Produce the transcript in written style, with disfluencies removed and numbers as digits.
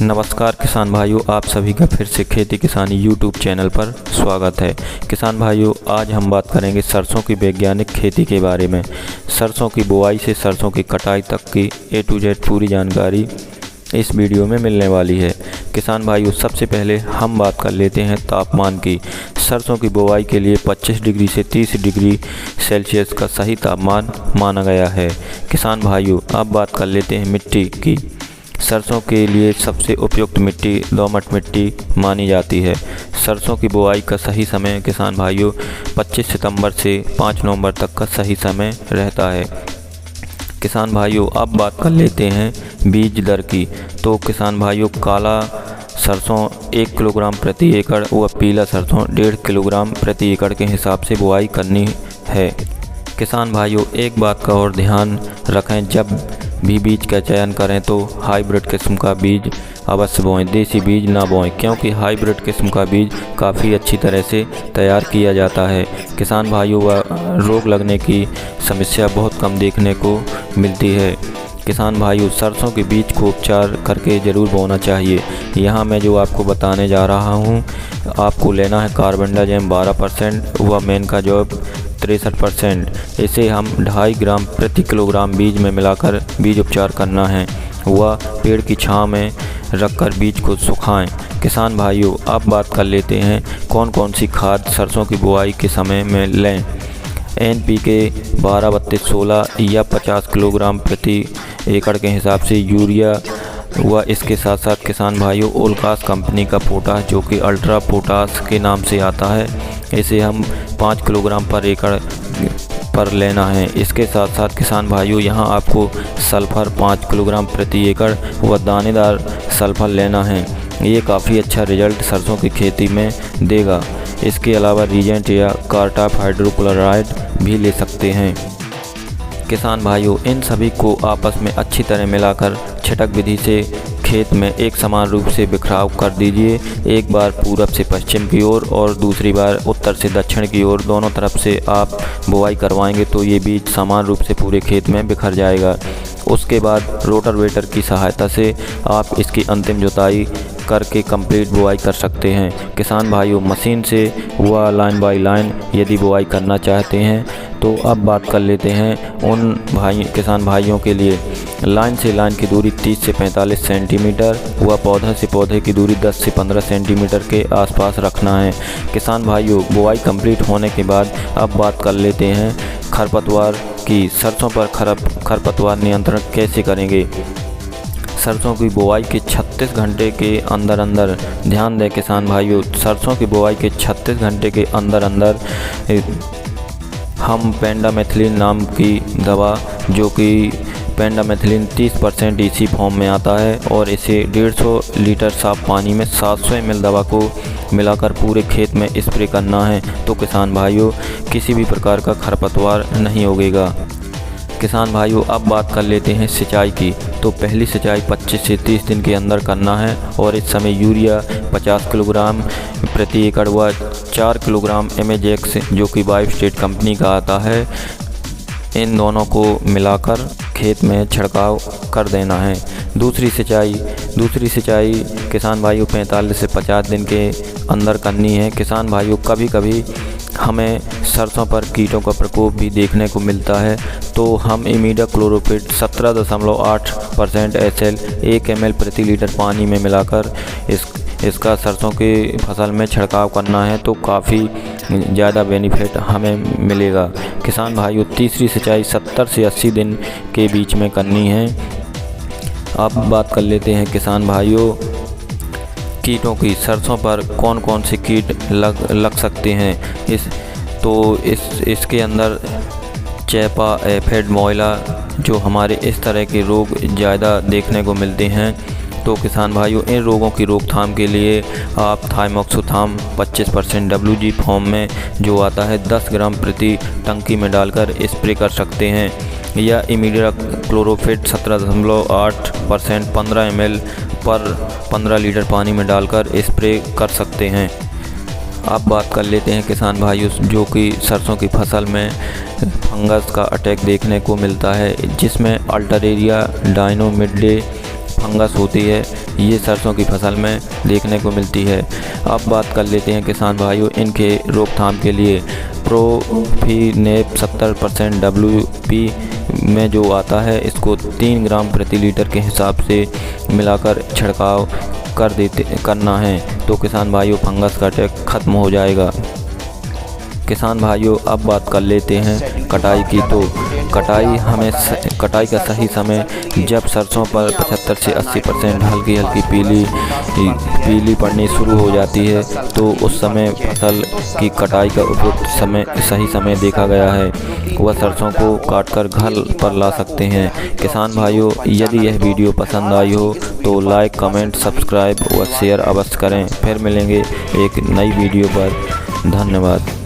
नमस्कार किसान भाइयों, आप सभी का फिर से खेती किसानी यूट्यूब चैनल पर स्वागत है। किसान भाइयों, आज हम बात करेंगे सरसों की वैज्ञानिक खेती के बारे में। सरसों की बुआई से सरसों की कटाई तक की A to Z पूरी जानकारी इस वीडियो में मिलने वाली है। किसान भाइयों, सबसे पहले हम बात कर लेते हैं तापमान की। सरसों की बुआई के लिए 25 डिग्री से 30 डिग्री सेल्सियस का सही तापमान माना गया है। किसान भाइयों, अब बात कर लेते हैं मिट्टी की। सरसों के लिए सबसे उपयुक्त मिट्टी दोमट मिट्टी मानी जाती है। सरसों की बुआई का सही समय किसान भाइयों 25 सितंबर से 5 नवंबर तक का सही समय रहता है। किसान भाइयों, अब बात कर लेते हैं बीज दर की। तो किसान भाइयों, काला सरसों 1 किलोग्राम प्रति एकड़ व पीला सरसों 1.5 किलोग्राम प्रति एकड़ के हिसाब से बुआई करनी है। किसान भाइयों, एक बात का और ध्यान रखें, जब भी बीज का चयन करें तो हाइब्रिड किस्म का बीज अवश्य बोएं, देसी बीज ना बोएं, क्योंकि हाइब्रिड किस्म का बीज काफ़ी अच्छी तरह से तैयार किया जाता है। किसान भाइयों, रोग लगने की समस्या बहुत कम देखने को मिलती है। किसान भाइयों, सरसों के बीज को उपचार करके ज़रूर बोना चाहिए। यहाँ मैं जो आपको बताने जा रहा हूँ, आपको लेना है कार्बेंडाजिम 12% व मेनकाजोब 63%। इसे हम 2.5 ग्राम प्रति किलोग्राम बीज में मिलाकर बीज उपचार करना है व पेड़ की छांव में रखकर बीज को सुखाएं। किसान भाइयों, अब बात कर लेते हैं कौन कौन सी खाद सरसों की बुआई के समय में लें। NPK 12-32-16 या 50 किलोग्राम प्रति एकड़ के हिसाब से यूरिया व इसके साथ साथ किसान भाइयों ओलकास कंपनी का पोटास, जो कि अल्ट्रा पोटास के नाम से आता है, इसे हम 5 किलोग्राम पर एकड़ पर लेना है। इसके साथ साथ किसान भाइयों, यहाँ आपको सल्फर 5 किलोग्राम प्रति एकड़ व दानेदार सल्फर लेना है। ये काफ़ी अच्छा रिजल्ट सरसों की खेती में देगा। इसके अलावा रीजेंट या कार्टाप हाइड्रोक्लोराइड भी ले सकते हैं। किसान भाइयों, इन सभी को आपस में अच्छी तरह मिलाकर छिटक विधि से खेत में एक समान रूप से बिखराव कर दीजिए। एक बार पूरब से पश्चिम की ओर और दूसरी बार उत्तर से दक्षिण की ओर, दोनों तरफ से आप बुआई करवाएंगे तो ये बीज समान रूप से पूरे खेत में बिखर जाएगा। उसके बाद रोटावेटर की सहायता से आप इसकी अंतिम जुताई करके कंप्लीट बुआई कर सकते हैं। किसान भाइयों, मशीन से व लाइन बाई लाइन यदि बुआई करना चाहते हैं तो अब बात कर लेते हैं उन किसान भाइयों के लिए। लाइन से लाइन की दूरी 30 से 45 सेंटीमीटर व पौधा से पौधे की दूरी 10 से 15 सेंटीमीटर के आसपास रखना है। किसान भाइयों, बुआई कंप्लीट होने के बाद अब बात कर लेते हैं खरपतवार की। सरसों पर खरपतवार नियंत्रण कैसे करेंगे। सरसों की बुआई के 36 घंटे के अंदर ध्यान दें किसान भाइयों, सरसों की बुआई के 36 घंटे के अंदर हम पेंडामेथिलीन नाम की दवा, जो कि पेंडामेथिलीन 30% EC फॉर्म में आता है, और इसे 150 लीटर साफ पानी में 700 ml दवा को मिलाकर पूरे खेत में स्प्रे करना है। तो किसान भाइयों, किसी भी प्रकार का खरपतवार नहीं उगेगा। किसान भाइयों, अब बात कर लेते हैं सिंचाई की। तो पहली सिंचाई 25 से 30 दिन के अंदर करना है, और इस समय यूरिया 50 किलोग्राम प्रति एकड़ व 4 किलोग्राम एमेजेक्स, जो कि बायो स्टेट कंपनी का आता है, इन दोनों को मिलाकर खेत में छिड़काव कर देना है। दूसरी सिंचाई किसान भाइयों 45 से 50 दिन के अंदर करनी है। किसान भाइयों, कभी कभी हमें सरसों पर कीटों का प्रकोप भी देखने को मिलता है, तो हम इमिडाक्लोप्रिड 17.8% HL 1 ml प्रति लीटर पानी में मिलाकर इसका सरसों की फसल में छिड़काव करना है, तो काफ़ी ज़्यादा बेनिफिट हमें मिलेगा। किसान भाइयों, तीसरी सिंचाई 70 से 80 दिन के बीच में करनी है। अब बात कर लेते हैं किसान भाइयों कीटों की। सरसों पर कौन कौन से कीट लग सकते हैं। इसके अंदर चैपा, एफिड, मोइला, जो हमारे इस तरह के रोग ज़्यादा देखने को मिलते हैं। तो किसान भाइयों, इन रोगों की रोकथाम के लिए आप थाइमोक्सोथाम 25% WG फॉर्म में जो आता है 10 ग्राम प्रति टंकी में डालकर स्प्रे कर सकते हैं, या इमिडाक्लोप्रिड 17.8% 15 ml पर 15 लीटर पानी में डालकर स्प्रे कर सकते हैं। अब बात कर लेते हैं किसान भाइयों, जो कि सरसों की फसल में फंगस का अटैक देखने को मिलता है, जिसमें अल्टरेरिया डायनो मिडले फंगस होती है। ये सरसों की फसल में देखने को मिलती है। अब बात कर लेते हैं किसान भाइयों इनके रोकथाम के लिए। प्रोफीनेप 70% WP में जो आता है, इसको 3 ग्राम प्रति लीटर के हिसाब से मिलाकर छिड़काव करना है, तो किसान भाइयों फंगस का अटैक खत्म हो जाएगा। किसान भाइयों अब बात कर लेते हैं कटाई की। तो कटाई का सही समय जब सरसों पर 75 से 80% हल्की पीली पड़नी शुरू हो जाती है, तो उस समय फसल की कटाई का उपयुक्त सही समय देखा गया है। वह सरसों को काटकर घर पर ला सकते हैं। किसान भाइयों यदि यह वीडियो पसंद आई हो तो लाइक, कमेंट, सब्सक्राइब व शेयर अवश्य करें। फिर मिलेंगे एक नई वीडियो पर। धन्यवाद।